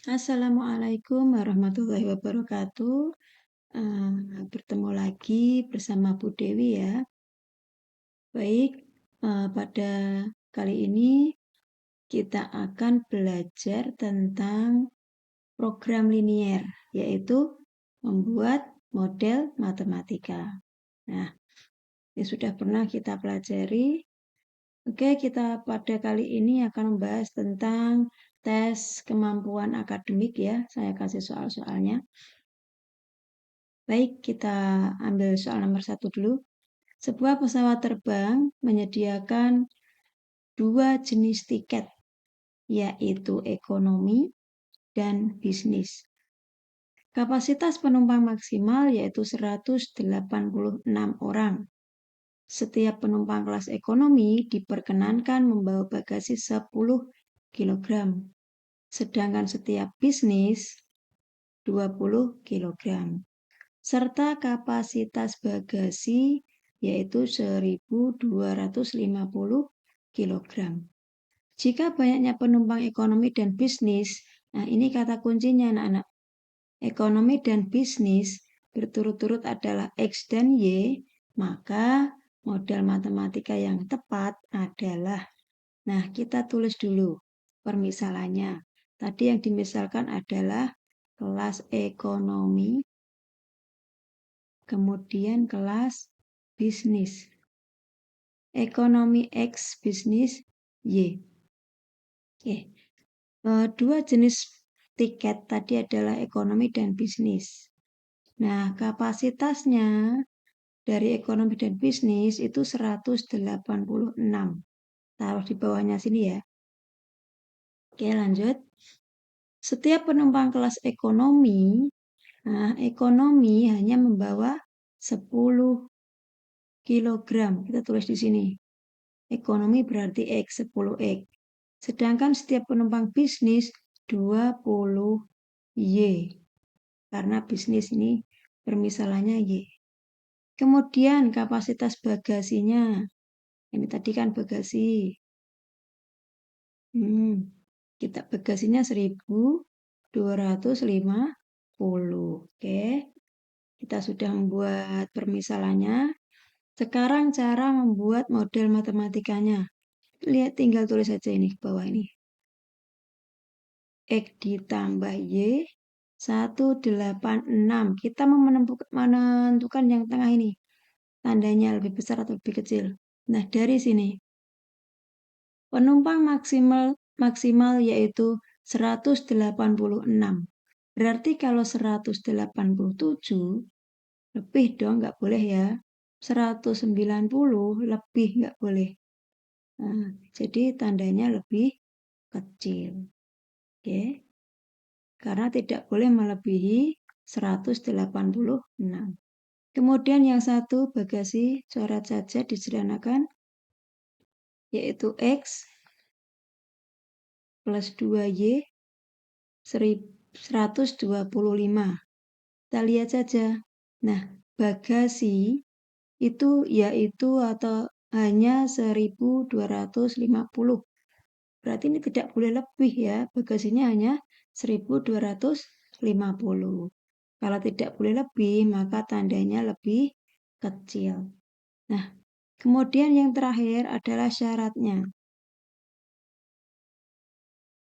Assalamualaikum warahmatullahi wabarakatuh. Bertemu lagi bersama Bu Dewi ya. Baik, pada kali ini kita akan belajar tentang program linier, yaitu membuat model matematika. Nah, ini sudah pernah kita pelajari. Oke, kita pada kali ini akan membahas tentang tes kemampuan akademik ya. Saya kasih soal-soalnya. Baik, kita ambil soal nomor 1 dulu. Sebuah pesawat terbang menyediakan 2 jenis tiket, yaitu ekonomi dan bisnis. Kapasitas penumpang maksimal yaitu 186 orang. Setiap penumpang kelas ekonomi diperkenankan membawa bagasi 10 kg, sedangkan setiap bisnis 20 kg. Serta kapasitas bagasi yaitu 1.250 kg. Jika banyaknya penumpang ekonomi dan bisnis, nah ini kata kuncinya anak-anak. Ekonomi dan bisnis berturut-turut adalah X dan Y, maka model matematika yang tepat adalah, nah kita tulis dulu permisalannya. Tadi yang dimisalkan adalah kelas ekonomi, kemudian kelas bisnis. Ekonomi X, bisnis Y. Oke. Dua jenis tiket tadi adalah ekonomi dan bisnis. Nah, kapasitasnya dari ekonomi dan bisnis itu 186. Taruh di bawahnya sini ya. Oke, lanjut. Setiap penumpang kelas ekonomi, nah ekonomi hanya membawa 10 kilogram. Kita tulis di sini. Ekonomi berarti X, 10X. Sedangkan setiap penumpang bisnis 20 Y. Karena bisnis ini permisalannya Y. Kemudian kapasitas bagasinya. Ini tadi kan bagasi. Kita bagasinya 1.250. Oke. Kita sudah membuat permisalannya. Sekarang cara membuat model matematikanya. Lihat, tinggal tulis saja ini ke bawah ini. X ditambah Y 186. Kita mau menentukan yang tengah ini. Tandanya lebih besar atau lebih kecil. Nah, dari sini. Penumpang maksimal yaitu 186. Berarti kalau 187 lebih dong, nggak boleh ya. 190 lebih nggak boleh. Nah, jadi tandanya lebih kecil. Oke. Karena tidak boleh melebihi 186. Kemudian yang satu bagasi coret saja disederhanakan, yaitu X plus 2Y 125. Kita lihat saja. Nah, bagasi itu yaitu atau hanya 1.250. Berarti ini tidak boleh lebih ya. Bagasinya hanya 1.250. Kalau tidak boleh lebih, maka tandanya lebih kecil. Nah, kemudian yang terakhir adalah syaratnya.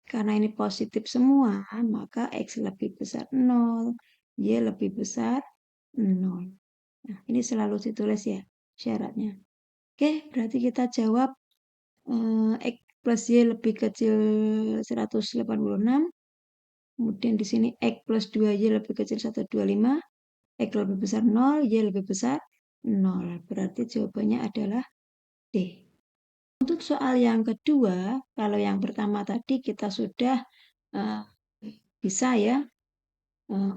Karena ini positif semua, maka X lebih besar 0, Y lebih besar 0. Nah, ini selalu ditulis ya syaratnya. Oke, berarti kita jawab X plus Y lebih kecil 186. Kemudian di sini X plus 2Y lebih kecil 125. X lebih besar 0, Y lebih besar 0. Berarti jawabannya adalah D. Untuk soal yang kedua, kalau yang pertama tadi kita sudah bisa ya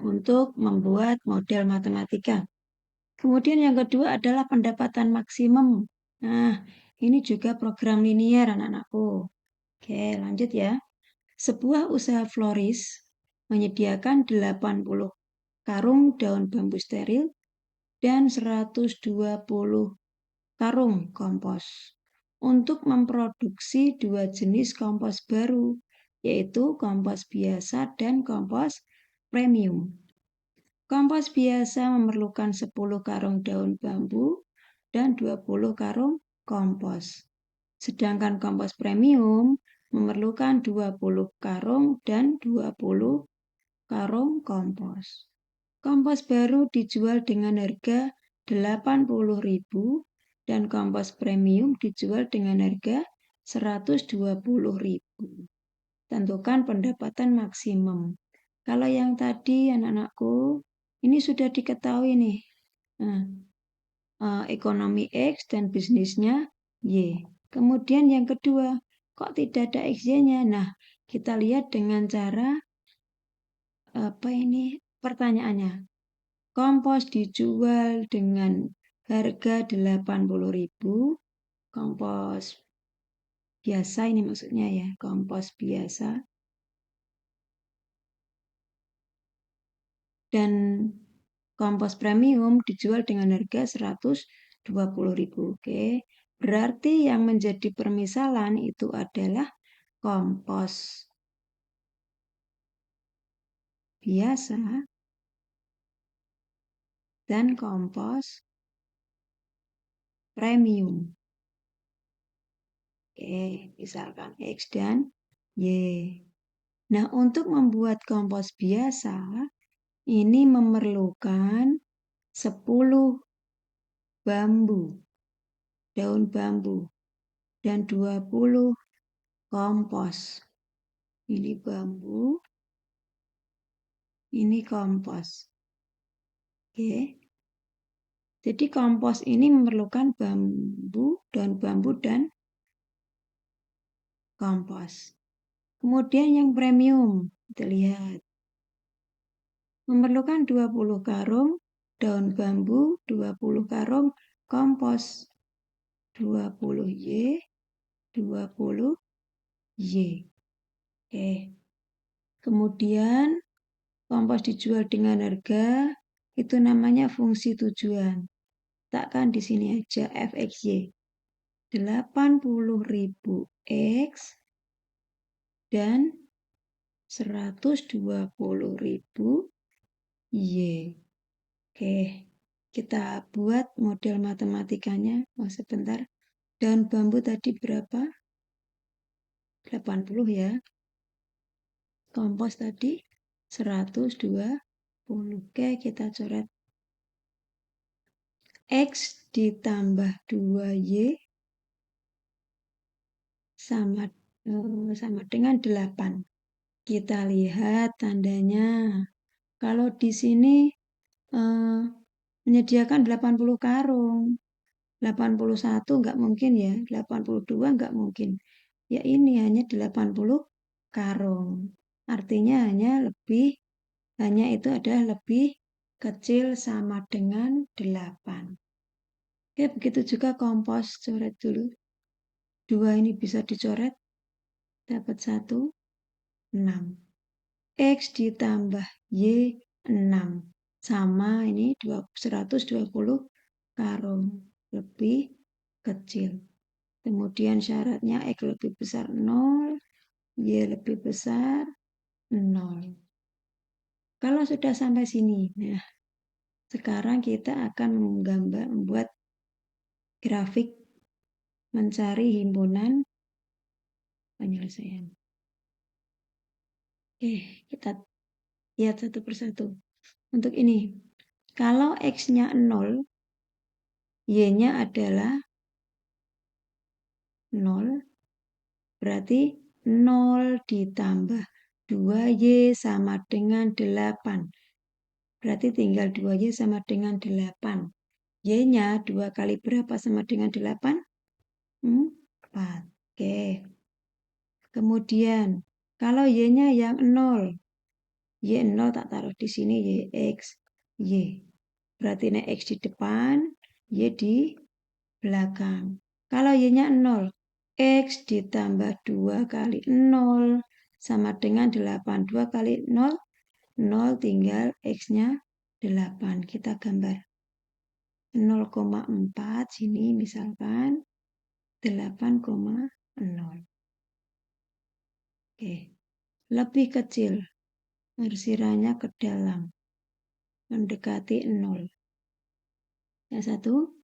untuk membuat model matematika. Kemudian yang kedua adalah pendapatan maksimum. Nah, ini juga program linier anak-anakku. Oke, lanjut ya. Sebuah usaha floris menyediakan 80 karung daun bambu steril dan 120 karung kompos untuk memproduksi 2 jenis kompos baru, yaitu kompos biasa dan kompos premium. Kompos biasa memerlukan 10 karung daun bambu dan 20 karung kompos. Sedangkan kompos premium memerlukan 20 karung dan 20 karung kompos. Kompos baru dijual dengan harga 80.000 dan kompos premium dijual dengan harga 120.000. Tentukan pendapatan maksimum. Kalau yang tadi anak-anakku, ini sudah diketahui nih. Ekonomi X dan bisnisnya Y. Kemudian yang kedua, kok tidak ada XY-nya? Nah, kita lihat dengan cara pertanyaannya. Kompos dijual dengan harga 80.000. Kompos biasa ini maksudnya ya, kompos biasa. Dan kompos premium dijual dengan harga 120.000. Oke. Berarti yang menjadi permisalan itu adalah kompos biasa dan kompos premium. Oke, misalkan X dan Y. Nah, untuk membuat kompos biasa, ini memerlukan 10 bambu, daun bambu, dan 20 kompos. Ini bambu, ini kompos. Oke. Jadi kompos ini memerlukan bambu, daun bambu, dan kompos. Kemudian yang premium, kita lihat. Memerlukan 20 karung daun bambu, 20 karung kompos. 20 Y, 20 Y. Oke. Kemudian kompos dijual dengan harga, itu namanya fungsi tujuan. Letakkan di sini aja FXY. 80.000 X dan 120.000 Y. Oke, kita buat model matematikanya. Oh, sebentar. Daun bambu tadi berapa? 80 ya. Kompos tadi 120. Oke, kita coret. X ditambah 2Y sama dengan 8. Kita lihat tandanya. Kalau di sini menyediakan 80 karung. 81 nggak mungkin ya. 82 nggak mungkin. Ya ini hanya 80 karung. Artinya hanya itu adalah lebih kecil sama dengan 8. Oke, begitu juga kompos. Coret dulu. 2 ini bisa dicoret. Dapat 1, 6. X ditambah Y 6. Sama ini 120 karung. Lebih kecil. Kemudian syaratnya X lebih besar 0. Y lebih besar 0. Kalau sudah sampai sini, nah sekarang kita akan membuat grafik mencari himpunan penyelesaian. Oke, kita lihat satu persatu. Untuk ini, kalau X-nya 0, Y-nya adalah 0, berarti 0 ditambah 2Y sama dengan 8. Berarti tinggal 2Y sama dengan 8. Y-nya 2 kali berapa sama dengan 8? 4. Oke. Kemudian, kalau Y-nya yang 0, Y0 tak taruh di sini, YX, Y. Berarti ini X di depan, Y di belakang. Kalau Y-nya 0, X ditambah 2 kali 0 sama dengan 8. 2 kali 0, 0 tinggal X-nya 8. Kita gambar 0,4 sini misalkan 8,0. Oke. lebih kecil, arsirannya ke dalam, mendekati 0. Yang satu,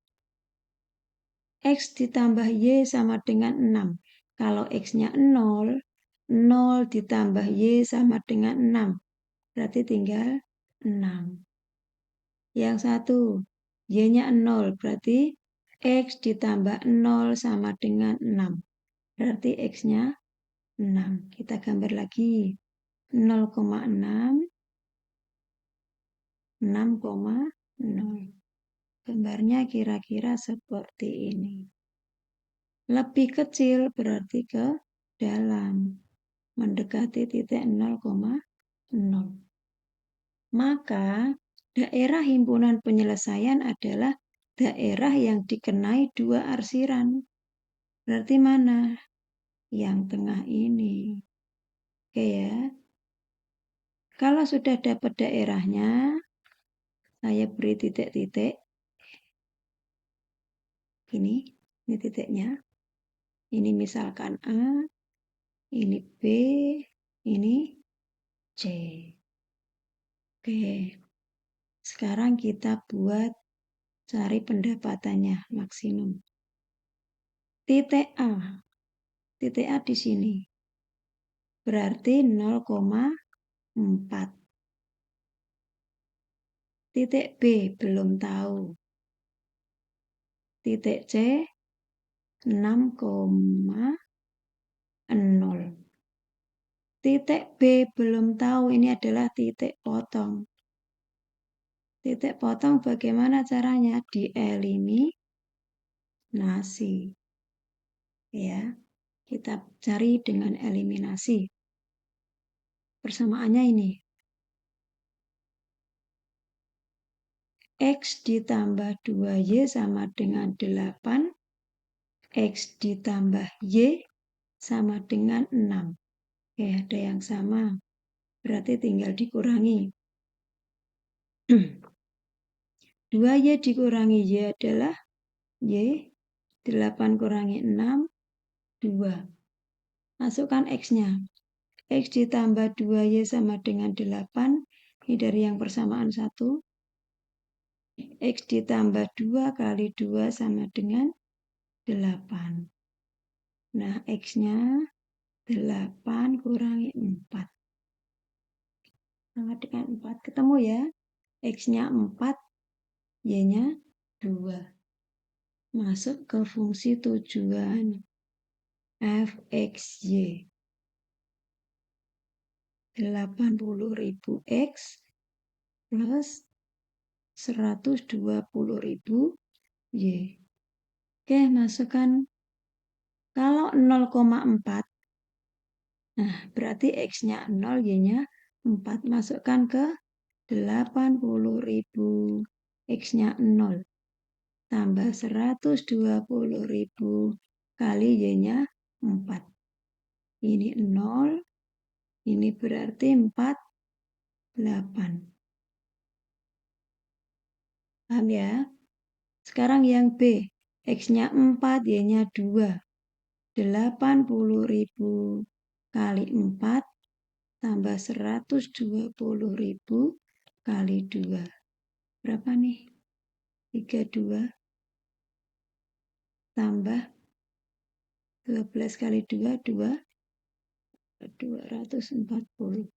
X ditambah Y sama dengan 6. Kalau X-nya 0, 0 ditambah Y sama dengan 6. Berarti tinggal 6. Yang satu, Y-nya 0, berarti X ditambah 0 sama dengan 6. Berarti X-nya 6. Kita gambar lagi. 0,6, 6,0. Gambarnya kira-kira seperti ini. Lebih kecil berarti ke dalam, mendekati titik 0,0. Maka daerah himpunan penyelesaian adalah daerah yang dikenai dua arsiran. Berarti mana? Yang tengah ini. Oke ya. Kalau sudah dapat daerahnya, saya beri titik-titik. Ini titiknya. Ini misalkan A, ini B, ini C. Oke. Sekarang kita buat cari pendapatannya maksimum. Titik A. Titik A di sini. Berarti 0,4. Titik B belum tahu. Titik C 6,0. Titik B belum tahu, ini adalah titik potong. Titik potong bagaimana caranya? Dieliminasi. Ya, kita cari dengan eliminasi. Persamaannya ini. X ditambah 2Y sama dengan 8. X ditambah Y sama dengan 6. Oke, ada yang sama. Berarti tinggal dikurangi. 2Y dikurangi Y adalah Y. 8 kurangi 6, 2. Masukkan X-nya. X ditambah 2Y sama dengan 8. Ini dari yang persamaan 1. X ditambah 2 kali 2 sama dengan 8. Nah, X-nya 8 kurangi 4. Sama dengan 4. Ketemu ya? X-nya 4, Y-nya 2. Masuk ke fungsi tujuan. Fxy. 80.000 X plus 120.000 Y. Oke, masukkan. Kalau 0,4, nah berarti X-nya 0, Y-nya 4. Masukkan ke 80.000. X-nya 0. Tambah 120.000 kali Y-nya 4. Ini 0. Ini berarti 48. Paham ya? Sekarang yang B. X-nya 4, Y-nya 2. 80.000 kali 4 tambah 120.000 kali 2. Berapa nih? 32 tambah 12 kali 2, 240.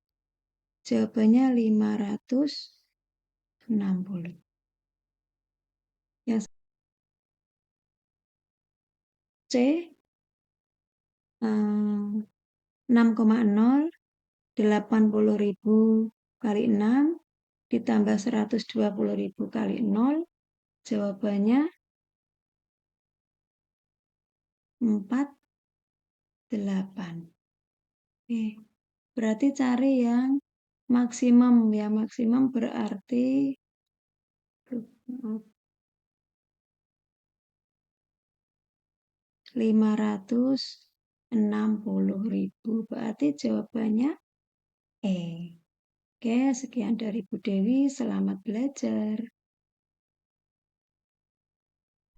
Jawabannya 560. Yang C 6,0, 80.000 kali 6 ditambah 120.000 kali 0. Jawabannya 48. Oke. Berarti cari yang maksimum ya. Maksimum berarti 560.000. Berarti jawabannya E. Oke, sekian dari Bu Dewi. Selamat belajar.